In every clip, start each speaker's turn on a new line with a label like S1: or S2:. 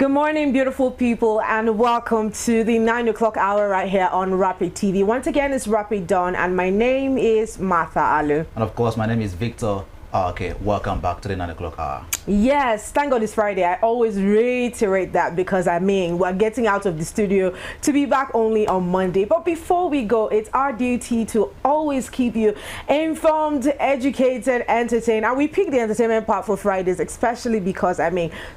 S1: Good morning, beautiful people, and welcome to the 9 o'clock hour right here on Rapid TV. Once again, it's Rapid Dawn, and my name is Martha Alu.
S2: And of course, my name is Victor. Okay, welcome back to the 9 o'clock hour.
S1: Yes, thank God it's Friday. I always reiterate that because we're getting out of the studio to be back only on Monday. But before we go, it's our duty to always keep you informed, educated, entertained. And we pick the entertainment part for Fridays, especially because,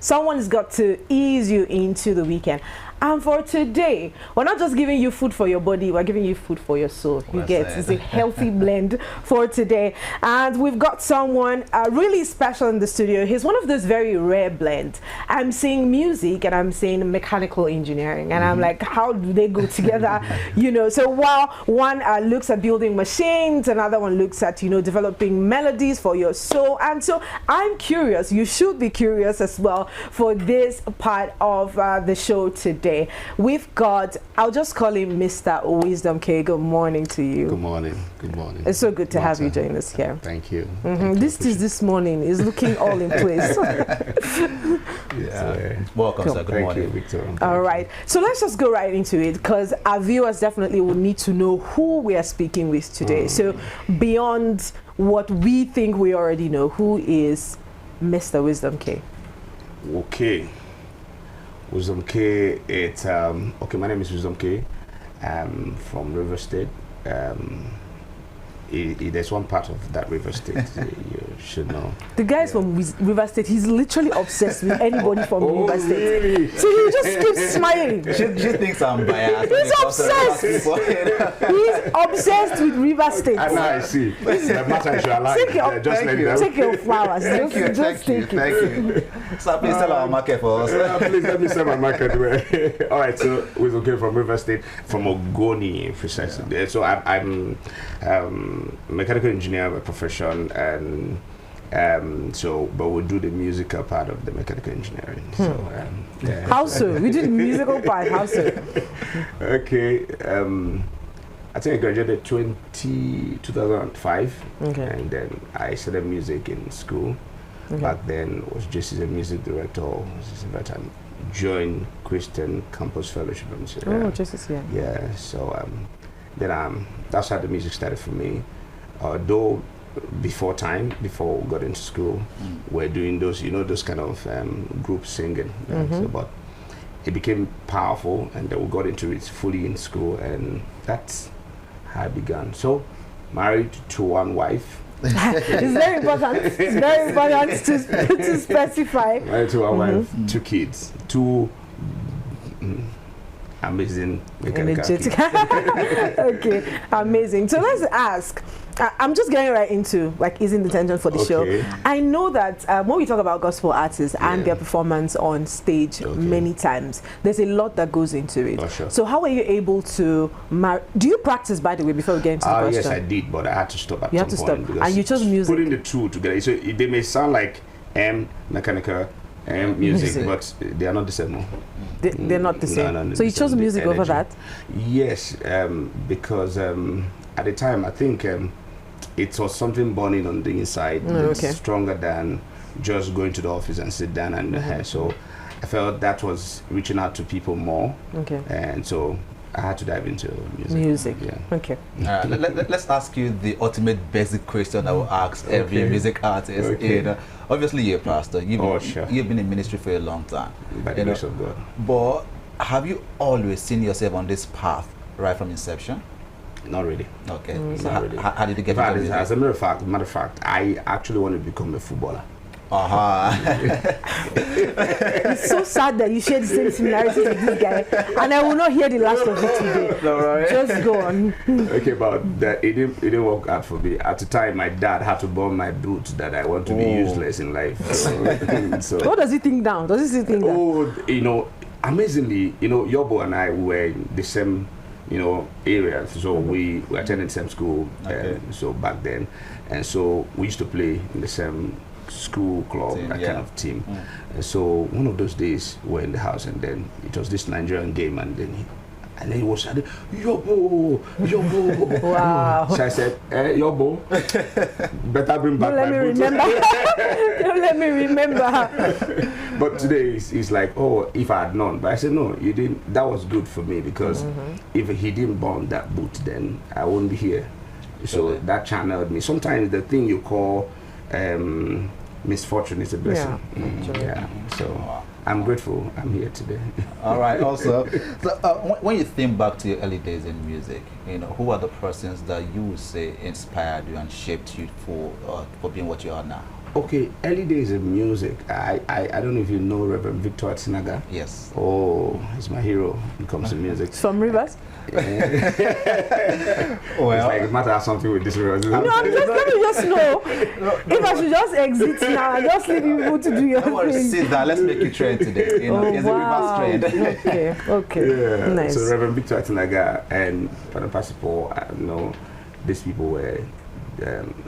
S1: someone's got to ease you into the weekend. And for today, we're not just giving you food for your body, we're giving you food for your soul. It's a healthy blend for today. And we've got someone really special in the studio. He's one of those very rare blends. I'm seeing music and I'm seeing mechanical engineering. And I'm like, how do they go together? So while one looks at building machines, another one looks at, developing melodies for your soul. And so I'm curious, you should be curious as well for this part of the show today. We've got, I'll just call him Mr. Wisdom K. Good morning to you.
S3: Good morning. Good morning.
S1: It's so good to have you join us here.
S3: Thank you.
S1: This morning is looking all in place.
S2: Welcome, sir. Good morning.
S3: Thank you, Victor.
S1: All right. So let's just go right into it because our viewers definitely will need to know who we are speaking with today. So beyond what we think we already know, who is Mr. Wisdom K?
S3: Okay. Wisdom K, it's okay, my name is Wisdom K. From River State. There's one part of that River State you should know.
S1: The guys from River State, he's literally obsessed with anybody from River State.
S3: Really?
S1: So he just keeps smiling.
S2: She thinks I'm biased.
S1: He's obsessed. He's obsessed with River State.
S3: And now I see. The matter is you are lying.
S1: Take your flowers.
S2: Thank you. So please tell our market for us.
S3: Please let me sell my market. All right, so Wisdom K from River State, from Ogoni, precisely. Yeah. So I'm mechanical engineer by profession, and but we do the musical part of the mechanical engineering. So yeah.
S1: How so? We did the musical part. How so?
S3: Okay. I think I graduated 2005, and then I studied music in school. Back then, was just as a music director. But I joined Christian Campus Fellowship. Yeah. So then that's how the music started for me. Though before we got into school, we're doing those, those kind of group singing. But it became powerful, and then we got into it fully in school, and that's how I began. So, married to one wife.
S1: It's very important. It's very important to specify.
S3: Married to one wife, 2 kids, 2 amazing mechanical kids.
S1: Okay, amazing. So let's ask. I'm just getting right into easing the tension for the show. I know that when we talk about gospel artists and their performance on stage many times, there's a lot that goes into it.
S3: Sure.
S1: So how are you able to do you practice, by the way, before we get into the question?
S3: Yes, I did, but I had to stop at
S1: you
S3: some point.
S1: And you chose music.
S3: Putting the two together, so they may sound like mechanical music, but they are not the same.
S1: They're not the same.
S3: No,
S1: so you chose music over that?
S3: Yes, because at the time I think it was something burning on the inside, stronger than just going to the office and sit down and so I felt that was reaching out to people more. And so I had to dive into music.
S1: Yeah. Okay.
S2: Let's ask you the ultimate basic question I will ask every music artist. Obviously, you're a pastor. You've been in ministry for a long time.
S3: By the grace of God.
S2: But have you always seen yourself on this path right from inception?
S3: Not really.
S2: Okay.
S3: So
S2: how did you get into music?
S3: As a matter of fact, I actually wanted to become a footballer.
S1: It's so sad that you share the same similarities with this guy, and I will not hear the last of it today.
S2: Right.
S1: Just go on.
S3: Okay, but it didn't work out for me. At the time, my dad had to burn my boots that I want to be useless in life. So
S1: what does he think down? Does he still think that?
S3: Amazingly, Yobo and I were in the same area. So we attended the same school. So back then, and so we used to play in the same school club, kind of team. And so one of those days we're in the house, and then it was this Nigerian game, and then And then he was shouting, Yobo, Yobo.
S1: Wow.
S3: So I said, Yobo, better bring back my boots.
S1: Don't let me remember.
S3: But today he's like, oh, if I had known. But I said, no, you didn't. That was good for me because if he didn't burn that boot, then I wouldn't be here. So that channeled me. Sometimes the thing you call misfortune is a blessing. Yeah. So I'm grateful I'm here today.
S2: All right. Also, so, when you think back to your early days in music, you know, who are the persons that you would say inspired you and shaped you for being what you are now?
S3: Okay, early days in music. I don't know if you know Reverend Victor Atinaga.
S2: Yes.
S3: Oh, he's my hero when it comes to music.
S1: Some Rivers.
S3: Well, it's like it might have something with this Rivers.
S1: No, let me just know if I should just exit now and just leave you to do your thing.
S2: I want to sit down. Let's make it trend today. You know, it's a Rivers trend.
S1: Okay.
S3: Yeah.
S1: Nice.
S3: So Reverend Victor Atinaga and Father Pasipo, I know these people were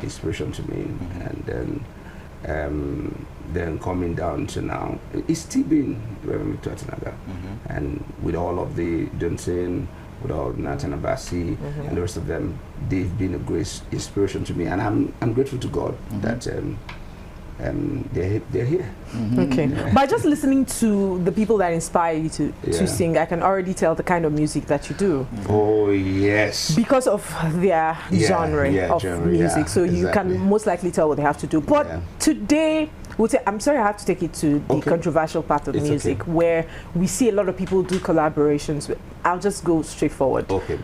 S3: inspiration to me, and then coming down to now, it's still been Reverend Victor Atinaga, and with all of the Johnson, with all Nathan Abasi and the rest of them, they've been a great inspiration to me, and I'm grateful to God that they're here.
S1: Okay. By just listening to the people that inspire you to sing, I can already tell the kind of music that you do.
S3: Oh yes.
S1: Because of their genre of music, so you can most likely tell what they have to do. But today, I'm sorry, I have to take it to the controversial part of music, where we see a lot of people do collaborations. I'll just go straight forward.
S3: Okay.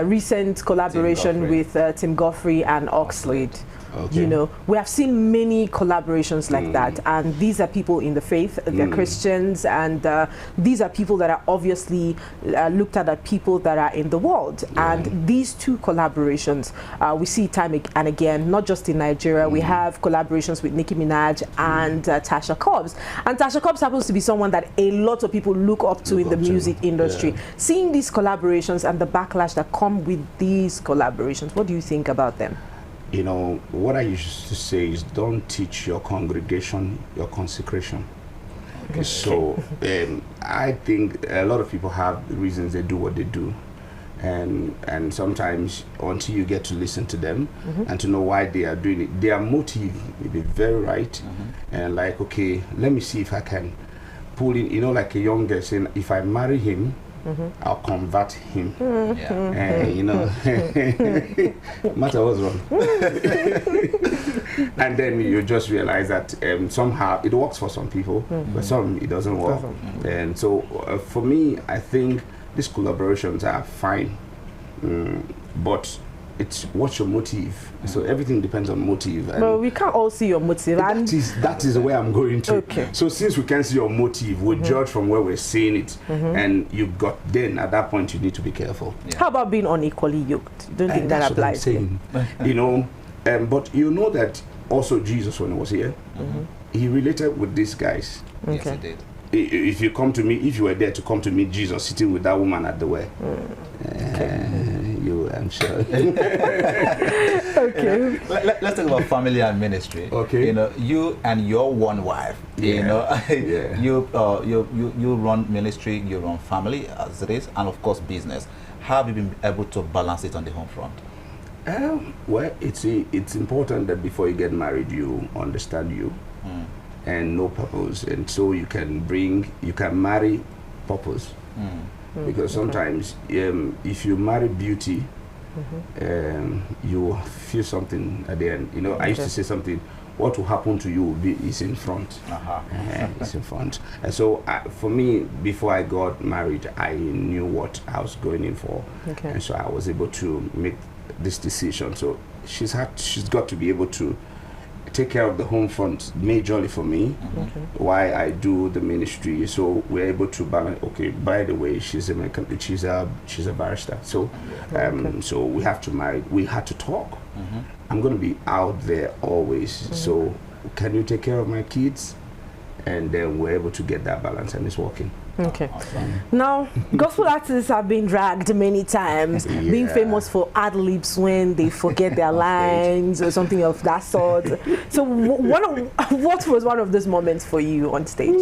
S1: Recent collaboration with Tim Godfrey and Oxlade. Okay. You know, we have seen many collaborations like that, and these are people in the faith, they're Christians, and these are people that are obviously looked at as people that are in the world. And these two collaborations, we see time and again, not just in Nigeria. We have collaborations with Nicki Minaj and Tasha Cobbs. And Tasha Cobbs happens to be someone that a lot of people look up to in the music industry. Seeing these collaborations and the backlash that come with these collaborations, what do you think about them?
S3: You know, what I used to say is don't teach your congregation your consecration. Okay. So I think a lot of people have reasons they do what they do. And sometimes until you get to listen to them and to know why they are doing it, their motive may be very right. And like, okay, let me see if I can pull in, you know, like a young girl saying, if I marry him, I'll convert him. You know, matter what's wrong. And then you just realize that somehow it works for some people, but some it doesn't work. And so for me, I think these collaborations are fine, but it's what's your motive. So everything depends on motive.
S1: Well, we can't all see your motive.
S3: That is where I'm going to.
S1: Okay.
S3: So since we can't see your motive, we judge from where we're seeing it. And you got, then at that point you need to be careful.
S1: How about being unequally yoked? Don't think that applies.
S3: You know, but you know that also Jesus, when he was here, he related with these guys.
S2: Yes, he did.
S3: If you come to me, if you were there to come to meet Jesus sitting with that woman at the well, I'm sure.
S1: Okay.
S2: Let's talk about family and ministry.
S3: Okay.
S2: You know, you and your one wife. You know, you run ministry, you run family as it is, and of course business. How have you been able to balance it on the home front?
S3: Well, it's important that before you get married, you understand you. And no purpose, and so you can marry purpose, because sometimes if you marry beauty, you feel something at the end. You know, I used to say something, what will happen to you is in front. It's in front. And so for me, before I got married, I knew what I was going in for, and so I was able to make this decision. So she's got to be able to take care of the home front majorly for me, why I do the ministry. So we're able to balance. Okay, by the way, she's a barrister. So so we have to marry. We had to talk. I'm going to be out there always. So can you take care of my kids? And then we're able to get that balance, and it's working.
S1: Okay. Now, gospel artists have been dragged many times, being famous for ad-libs when they forget their lines or something of that sort. So what was one of those moments for you on stage?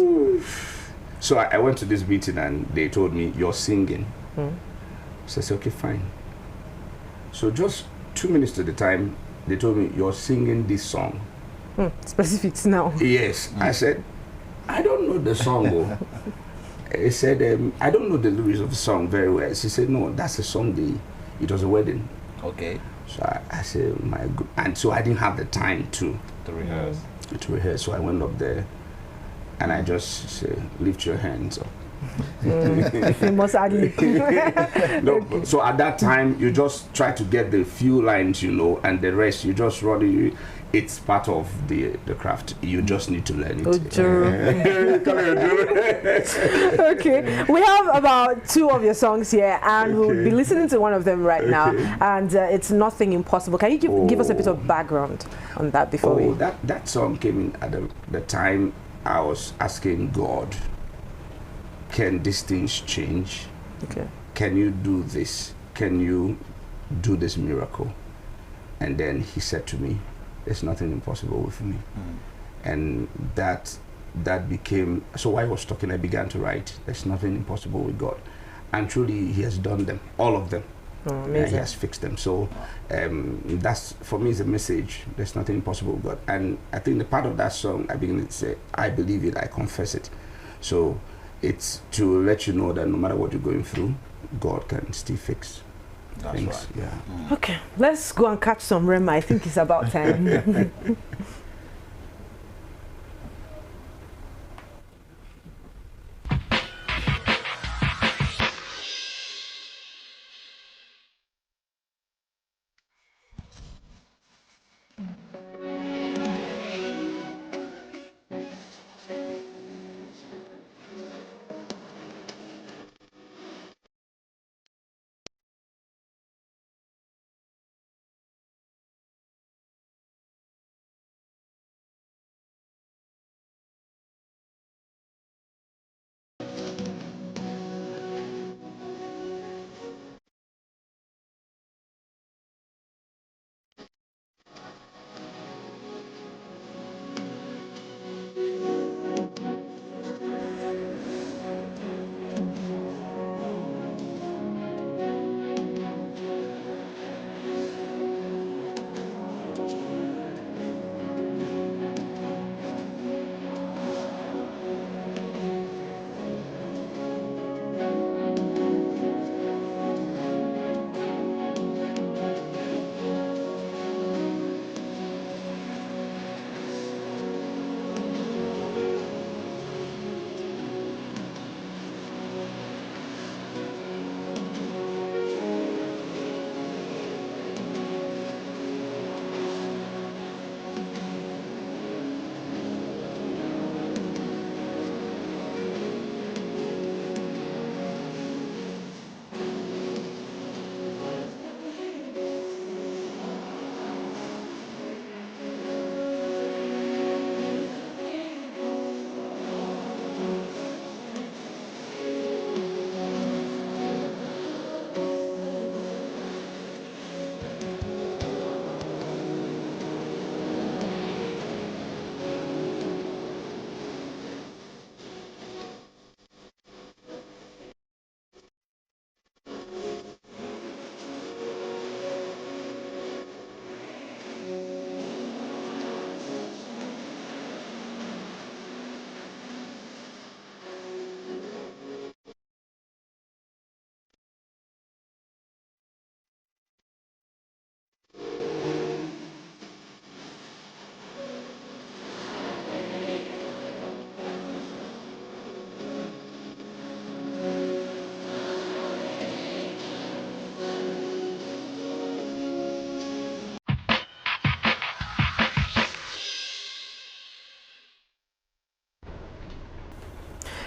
S3: So I went to this meeting and they told me, you're singing. So I said, okay, fine. So just 2 minutes to the time, they told me, you're singing this song.
S1: Specifics now.
S3: Yes. I said, I don't know the song. He said, I don't know the lyrics of the song very well. She said, no, that's a song, it was a wedding.
S2: Okay.
S3: So I said, my good. And so I didn't have the time to
S2: rehearse.
S3: To rehearse. So I went up there and I just said, lift your hands up.
S1: Famous ad-lib.
S3: No, so at that time, you just try to get the few lines, you know, and the rest, you just run it. It's part of the craft. You just need to learn it.
S1: Okay, we have about 2 of your songs here, and we'll be listening to one of them right now. And it's Nothing Impossible. Can you give us a bit of background on that before we?
S3: That song came in at the time I was asking God, can these things change?
S1: Okay.
S3: Can you do this? Can you do this miracle? And then he said to me, there's nothing impossible with me. And that became, so while I was talking, I began to write, there's nothing impossible with God. And truly, he has done them, all of them.
S1: Amazing.
S3: He has fixed them. So that's, for me, is a message, there's nothing impossible with God. And I think the part of that song, I begin to say, I believe it, I confess it. So it's to let you know that no matter what you're going through, God can still fix things.
S2: Right.
S3: Yeah.
S1: Okay, let's go and catch some Rema. I think it's about time.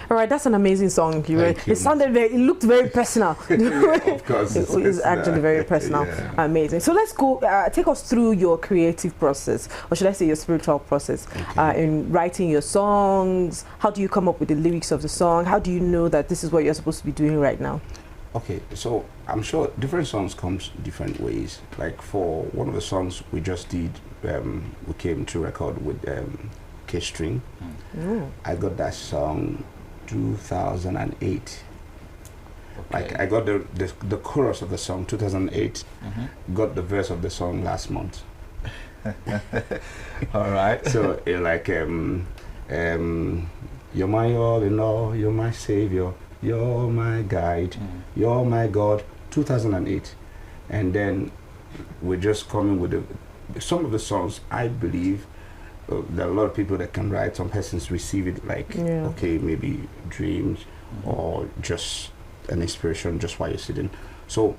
S1: All right, that's an amazing song. It sounded very, it looked very personal.
S3: Of course,
S1: it's actually very personal.
S3: Yeah.
S1: Amazing. So let's go, take us through your creative process, or should I say your spiritual process, in writing your songs. How do you come up with the lyrics of the song? How do you know that this is what you're supposed to be doing right now?
S3: Okay, so I'm sure different songs comes different ways. Like for one of the songs we just did, we came to record with K-String. I got that song 2008. Okay. Like I got the chorus of the song 2008, got the verse of the song last month.
S2: All right.
S3: So like you're my all in all, you're my savior, you're my guide, you're my God, 2008. And then we're just coming with some of the songs. I believe there are a lot of people that can write. Some persons receive it like, okay, maybe dreams or just an inspiration just while you're sitting. So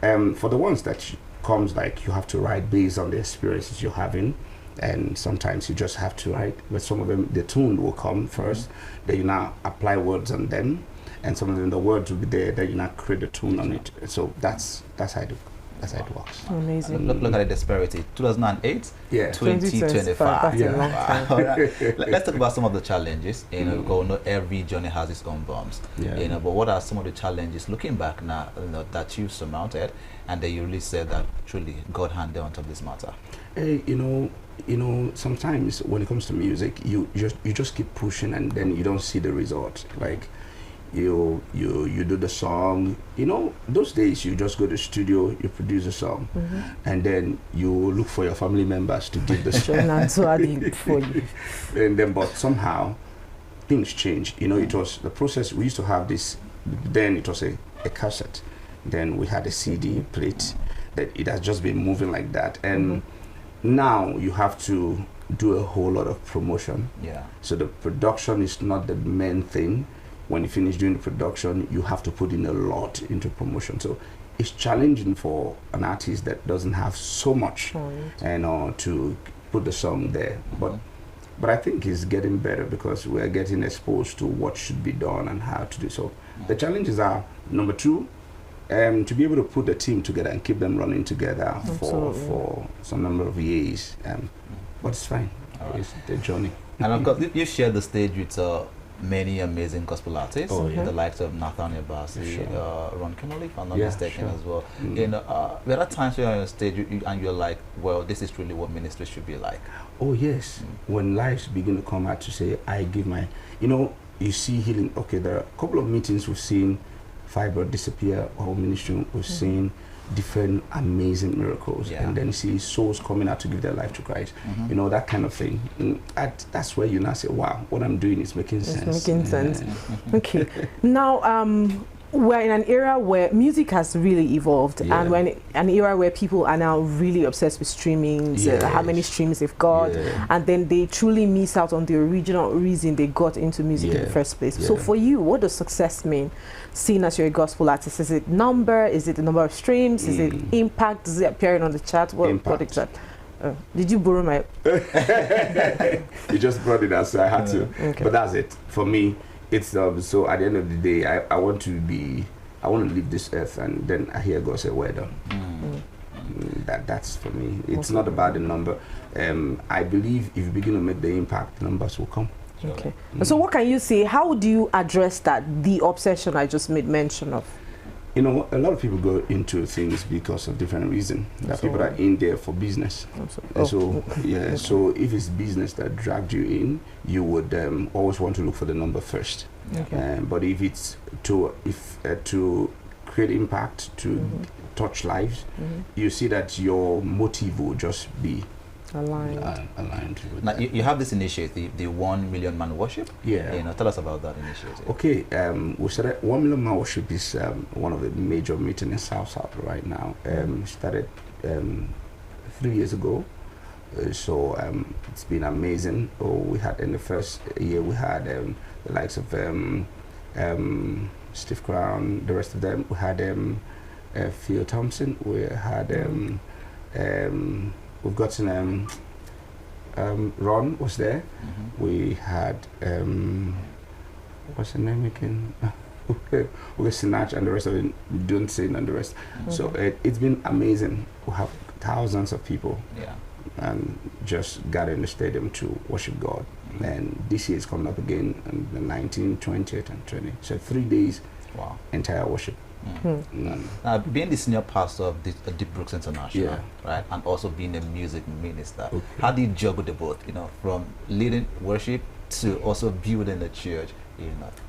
S3: for the ones that comes, like you have to write based on the experiences you're having, and sometimes you just have to write, but some of them the tune will come first, then you now apply words on them, and some of them the words will be there, then you now create a tune on it. So that's how it works.
S1: Amazing.
S2: Look at the disparity. 2008, 2025.
S1: Yeah. Wow.
S2: All right. Let's talk about some of the challenges. You know, because not every journey has its own bumps.
S3: Yeah.
S2: You know, but what are some of the challenges looking back now, you know, that you surmounted, and that you really said that truly God handed on top of this matter?
S3: Hey, you know, sometimes when it comes to music, you just keep pushing, and then you don't see the result. Like you do the song, you know, those days you just go to the studio, you produce a song, and then you look for your family members to give the song. And then, but somehow things change. You know, it was the process. We used to have this, then it was a cassette, then we had a CD plate, that it has just been moving like that. And now you have to do a whole lot of promotion.
S2: Yeah.
S3: So the production is not the main thing. When you finish doing the production, you have to put in a lot into promotion. So it's challenging for an artist that doesn't have so much, to put the song there. But I think it's getting better because we're getting exposed to what should be done and how to do so. The challenges are, number two, to be able to put the team together and keep them running together for some number of years. But it's fine. It's the journey.
S2: And of course, you shared the stage with many amazing gospel artists, the likes of Nathaniel Bassey, Ron Kennedy, if I'm not mistaken, as well. You know, there are times where you're on stage and you're like, well, this is really what ministry should be like.
S3: Oh yes, when lives begin to come out to say, I give my, you know, you see healing. Okay, there are a couple of meetings we've seen fibroid disappear, whole ministry we've seen different amazing miracles, and then you see souls coming out to give their life to Christ. You know, that kind of thing. That's where you now say, wow, what I'm doing is making sense.
S1: It's making sense. Okay. Now, we're in an era where music has really evolved, and we're in an era where people are now really obsessed with streaming, how many streams they've got, and then they truly miss out on the original reason they got into music in the first place. So for you, what does success mean, seen as you're a gospel artist? Is it number? Is it the number of streams? Is it impact? Is it appearing on the chart? What exactly? Did you borrow my...
S3: You just brought it out, so I had to.
S1: Okay.
S3: But that's it. For me, it's so at the end of the day, I want to leave this earth, and then I hear God say, well done. That's for me. It's not about the number. I believe if you begin to make the impact, the numbers will come.
S1: Okay. So what can you say? How do you address that, the obsession I just made mention of?
S3: You know, a lot of people go into things because of different reasons. There are people that are in there for business. So if it's business that dragged you in, you would always want to look for the number first. Okay. But if it's to create impact, to touch lives, you see that your motive will just be aligned with
S2: now,
S3: that.
S2: you have this initiative, the 1 Million Man Worship.
S3: Yeah.
S2: You know, tell us about that initiative.
S3: Okay, we started 1 Million Man Worship is one of the major meetings in South right now. Started 3 years ago. So it's been amazing. We had in the first year we had the likes of Steve Crown, the rest of them. We had Phil Thompson. We had we've gotten Ron was there. We had what's the name again? We got Sinach and the rest of it. Don't say and the rest. So it's been amazing. We have thousands of people. And just gather in the stadium to worship God. And this year is coming up again on the 19th, 20th, and 20th. So 3 days, entire worship.
S2: Being the senior pastor of Deep Brooks International, right, and also being a music minister, how do you juggle the both? You know, from leading worship to also build in the church?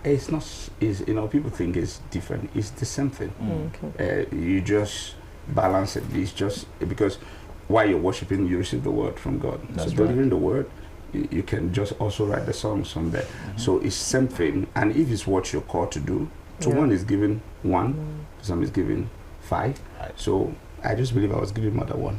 S3: It's not. Is people think it's different. It's the same thing. Okay. You just balance it. It's just because while you're worshiping, you receive the word from God.
S2: That's
S3: so delivering the word, you can just also write the songs from there. So it's something, and if it's what you're called to do, so one is given 1, some is given 5. So I just believe I was given more than 1.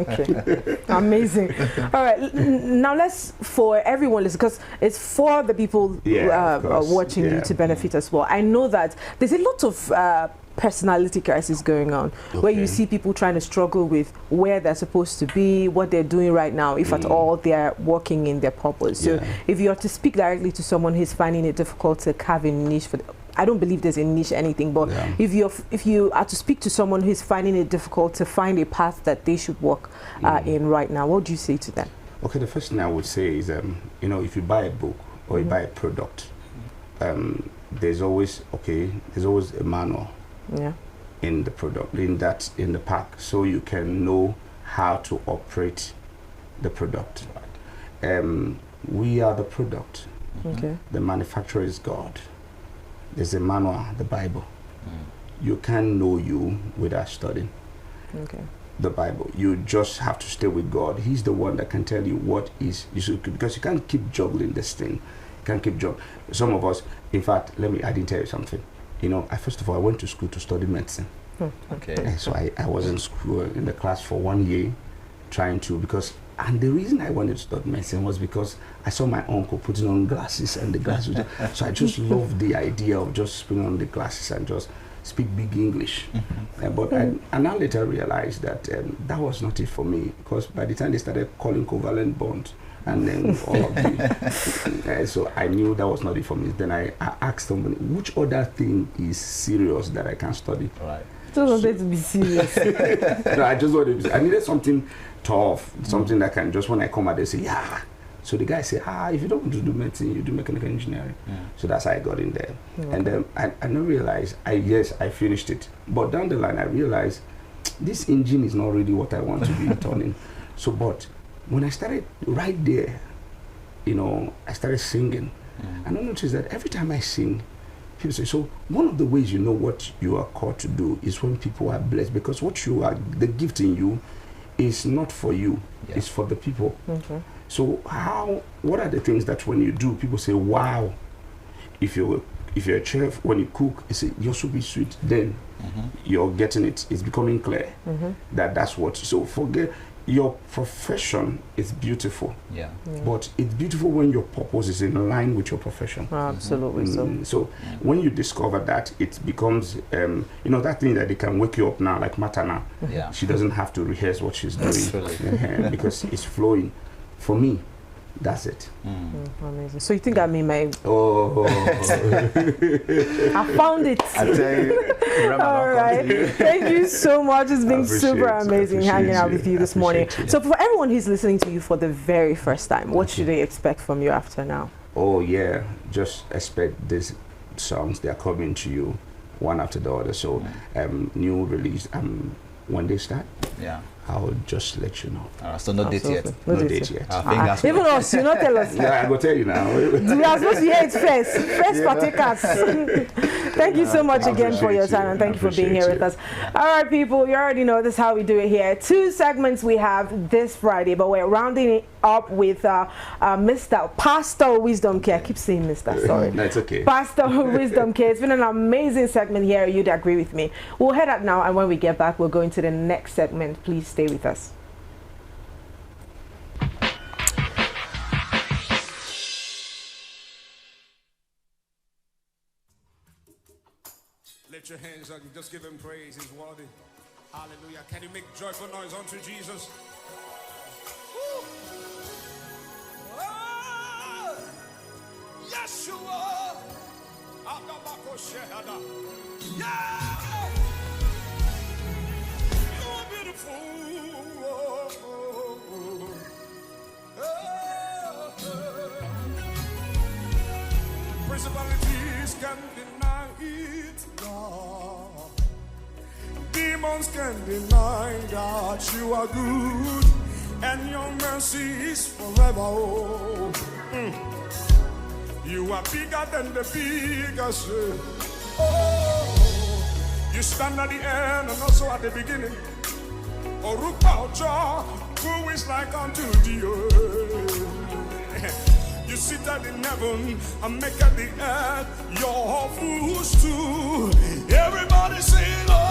S1: Okay, amazing. All right, now for everyone listening, because it's for the people watching you to benefit as well. I know that there's a lot of personality crisis going on, where you see people trying to struggle with where they're supposed to be, what they're doing right now, if at all they're working in their purpose. So if you are to speak directly to someone who's finding it difficult to carve a niche for I don't believe there's a niche anything, but if you are to speak to someone who's finding it difficult to find a path that they should walk in right now, what would you say to them?
S3: Okay, the first thing I would say is, if you buy a book or you buy a product, there's always a manual in the product, in the pack, so you can know how to operate the product. We are the product. The manufacturer is God. There's a manual, the Bible. You can't know you without studying the Bible. You just have to stay with God. He's the one that can tell you what is you should, because you can't keep juggling this thing. You can't keep juggling. Some of us, in fact, I didn't tell you something. First of all, I went to school to study medicine. So I was in school, in the class for 1 year, and the reason I wanted to study medicine was because I saw my uncle putting on glasses, and the glasses. So I just loved the idea of just putting on the glasses and just speak big English. But I now later realized that that was not it for me, because by the time they started calling covalent bonds and then all of the, so I knew that was not it for me. Then I asked somebody, which other thing is serious that I can study?
S1: Just wanted to be serious.
S3: No, I just wanted I needed something tough, something that can just, when I come out, they say, yeah. So the guy said, if you don't want to do medicine, you do mechanical engineering. So that's how I got in there. And then I didn't realize, I finished it. But down the line, I realized this engine is not really what I want to be turning. So, but when I started right there, I started singing. And I noticed that every time I sing, people say, so one of the ways you know what you are called to do is when people are blessed, because what you are, the gift in you is not for you, it's for the people. So what are the things that when you do, people say, wow, if you're a chef, when you cook, you say, your soup is sweet, then you're getting it, it's becoming clear that's what, so forget, your profession is beautiful, but it's beautiful when your purpose is in line with your profession.
S1: Absolutely.
S3: So when you discover that, it becomes that thing that they can wake you up now, like Matana. She doesn't have to rehearse what she's doing because it's flowing. For me, that's it.
S1: Amazing. So you think I made my... I found it.
S2: I tell you.
S1: All right. Thank you so much. It's been super amazing hanging out with you this morning. So for everyone who's listening to you for the very first time, what should they expect from you after now?
S3: Oh, yeah. Just expect these songs. They are coming to you one after the other. So new release. When they start, I'll just let you know.
S2: So no date yet.
S3: No date yet.
S1: Even us, you not tell us.
S3: Yeah, I go tell you now.
S1: We are supposed to hear it first partakers. Thank you so much again for your time, and thank you for being here with us. All right, people, you already know this is how we do it here. 2 segments we have this Friday, but we're rounding it up with Mr. Pastor Wisdom Care. I keep saying Mr. Sorry.
S3: That's okay.
S1: Pastor Wisdom Care. It's been an amazing segment here. You'd agree with me. We'll head out now, and when we get back, we'll go into the next segment. Please stay with us.
S4: Lift your hands up and just give him praise. He's worthy. Hallelujah. Can you make joyful noise unto Jesus? Woo. Oh, Yeshua. Yeah. You are beautiful. Principalities can deny it, God. Demons can deny that you are good. and your mercy is forever. Oh, you are bigger than the biggest. Oh, you stand at the end and also at the beginning. Oh, Rupa, who is like unto thee? You sit at in heaven and make at the earth your footstool. Everybody sing, oh.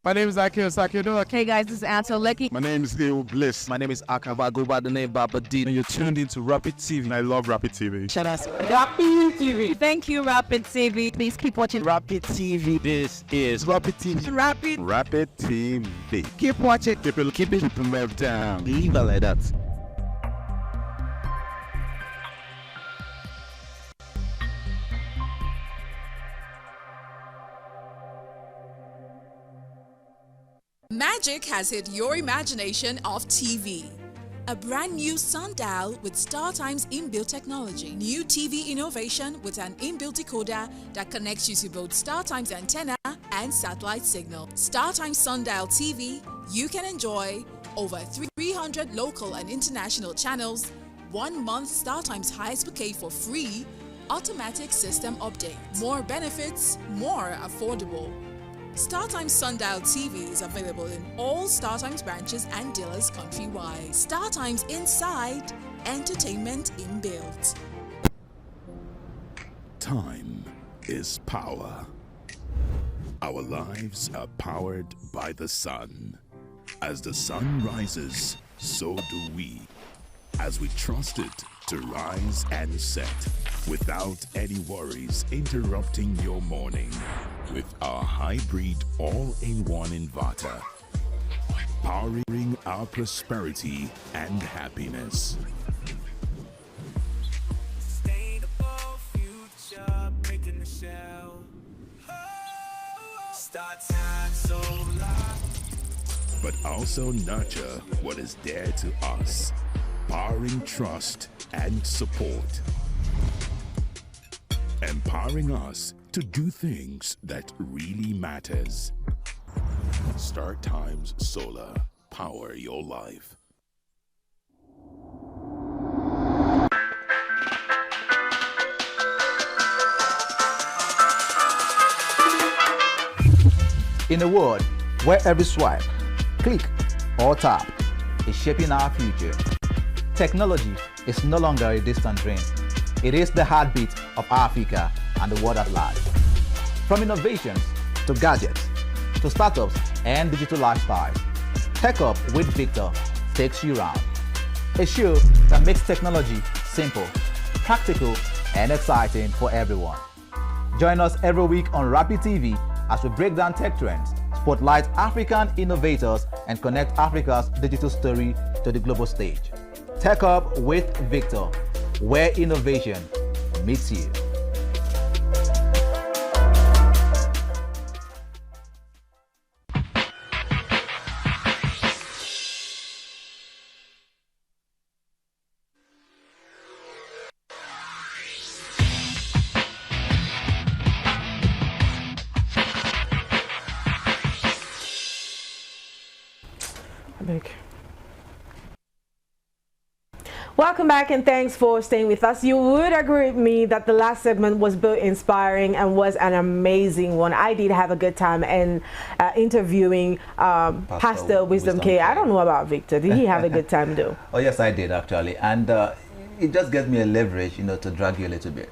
S5: My name is Akio Sakiodo.
S6: Hey guys, this is Anto Lecky.
S7: My name is Leo Bliss.
S8: My name is Akava. I go by the name Baba D.
S7: And you're tuned into Rapid TV. And I love Rapid TV.
S6: Shout out
S9: Rapid TV.
S6: Thank you, Rapid TV. Please keep watching
S8: Rapid TV.
S7: This is Rapid TV.
S8: Rapid TV.
S7: Keep watching. Keep it down.
S8: Leave it like that.
S10: Magic has hit your imagination of TV. A brand new sundial with StarTimes inbuilt technology. New TV innovation with an inbuilt decoder that connects you to both StarTimes antenna and satellite signal. StarTimes Sundial TV, you can enjoy over 300 local and international channels, 1 month StarTimes highest bouquet for free, automatic system update. More benefits, more affordable. StarTimes Sundial TV is available in all StarTimes branches and dealers countrywide. StarTimes Inside, entertainment inbuilt.
S11: Time is power. Our lives are powered by the sun. As the sun rises, so do we. As we trust it to rise and set without any worries interrupting your morning. With our hybrid all-in-one inverter, powering our prosperity and happiness.
S12: Sustainable future, making the shell. Start time solar.
S11: But also nurture what is dear to us, powering trust and support. Empowering us to do things that really matters. StarTimes Solar. Power your life.
S2: In a world where every swipe, click, or tap is shaping our future, technology is no longer a distant dream. It is the heartbeat of Africa and the world at large. From innovations to gadgets to startups and digital lifestyles, Tech Up with Victor takes you round. A show that makes technology simple, practical, and exciting for everyone. Join us every week on Rapid TV as we break down tech trends, spotlight African innovators, and connect Africa's digital story to the global stage. Tech Up with Victor, where innovation meets you.
S1: Welcome back and thanks for staying with us. You would agree with me that the last segment was both inspiring and was an amazing one. I did have a good time and interviewing Pastor Wisdom K. I don't know about Victor. Did he have a good time though?
S2: Oh yes, I did actually, and it just gives me a leverage, to drag you a little bit.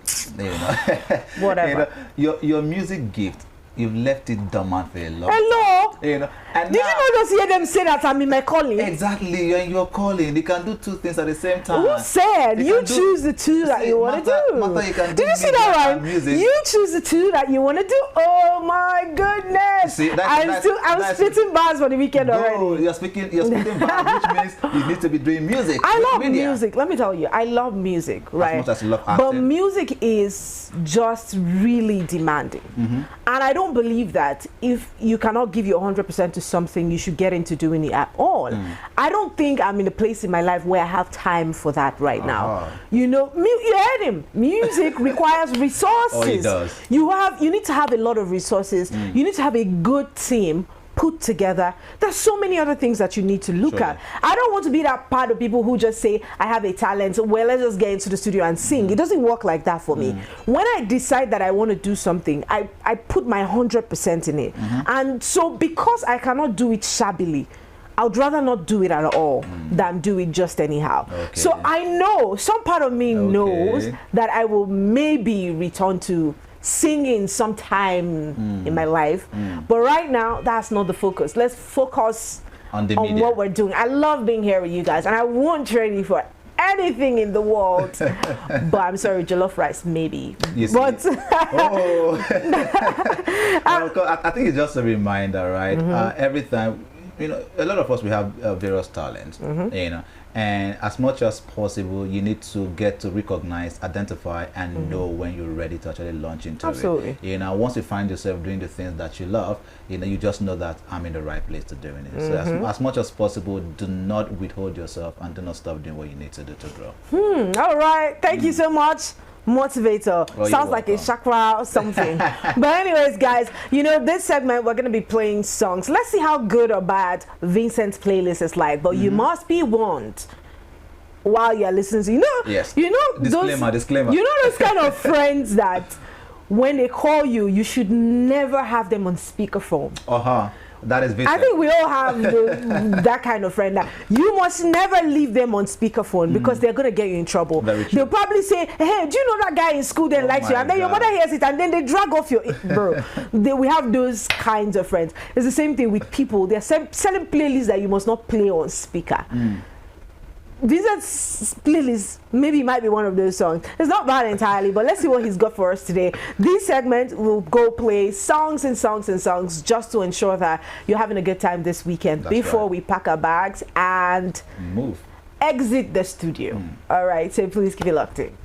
S1: Whatever.
S2: Your music gift. You've left it dormant for a long
S1: Hello.
S2: time. And
S1: did you not just hear them say that I'm in my calling?
S2: Exactly, you're in your calling. You can do two things at the same time.
S1: Who said? You choose the two that you want to do.
S2: Martha, you can
S1: did you see that right? You choose the two that you want to do. Oh my goodness!
S2: See,
S1: I'm spitting bars for the weekend already.
S2: You're speaking bars, which means you need to be doing music.
S1: I love music. Let me tell you, I love music, right?
S2: As much as you love acting.
S1: But music is just really demanding, and I don't believe that if you cannot give your 100% to something, you should get into doing it at all. I don't think I'm in a place in my life where I have time for that right now. You heard him. Music requires resources.
S2: Oh, it does.
S1: You need to have a lot of resources. You need to have a good team put together. There's so many other things that you need to look at. I don't want to be that part of people who just say, I have a talent, well, let's just get into the studio and sing. It doesn't work like that for me. When I decide that I want to do something, I put my 100% in it. And so because I cannot do it shabbily, I would rather not do it at all than do it just anyhow. So I know, some part of me knows that I will maybe return to singing sometime in my life, but right now that's not the focus. Let's focus on what we're doing. I love being here with you guys, and I won't trade you for anything in the world. But I'm sorry, jollof rice maybe. But
S2: I think it's just a reminder, right? Every time, a lot of us, we have various talents, and as much as possible, you need to get to recognize, identify, and know when you're ready to actually launch into it. Once you find yourself doing the things that you love, you just know that I'm in the right place to doing it. So as much as possible, do not withhold yourself and do not stop doing what you need to do to grow.
S1: All right. Thank you so much. Motivator. Sounds like a chakra or something. But anyways, guys, this segment we're going to be playing songs. Let's see how good or bad Vincent's playlist is like. But you must be warned while you're listening to,
S2: disclaimer.
S1: Those kind of friends that when they call you, you should never have them on speakerphone.
S2: That is Vincent.
S1: I think we all have that kind of friend. That you must never leave them on speakerphone because they're going to get you in trouble. They'll probably say, hey, do you know that guy in school that likes you? And then your mother hears it and then they drag off your... Bro, we have those kinds of friends. It's the same thing with people. They're selling playlists that you must not play on speaker. Vincent's playlist maybe might be one of those songs. It's not bad entirely, but let's see what he's got for us today. This segment will go play songs and songs and songs just to ensure that you're having a good time this weekend before we pack our bags and
S2: move,
S1: exit the studio. All right, so please keep it locked in.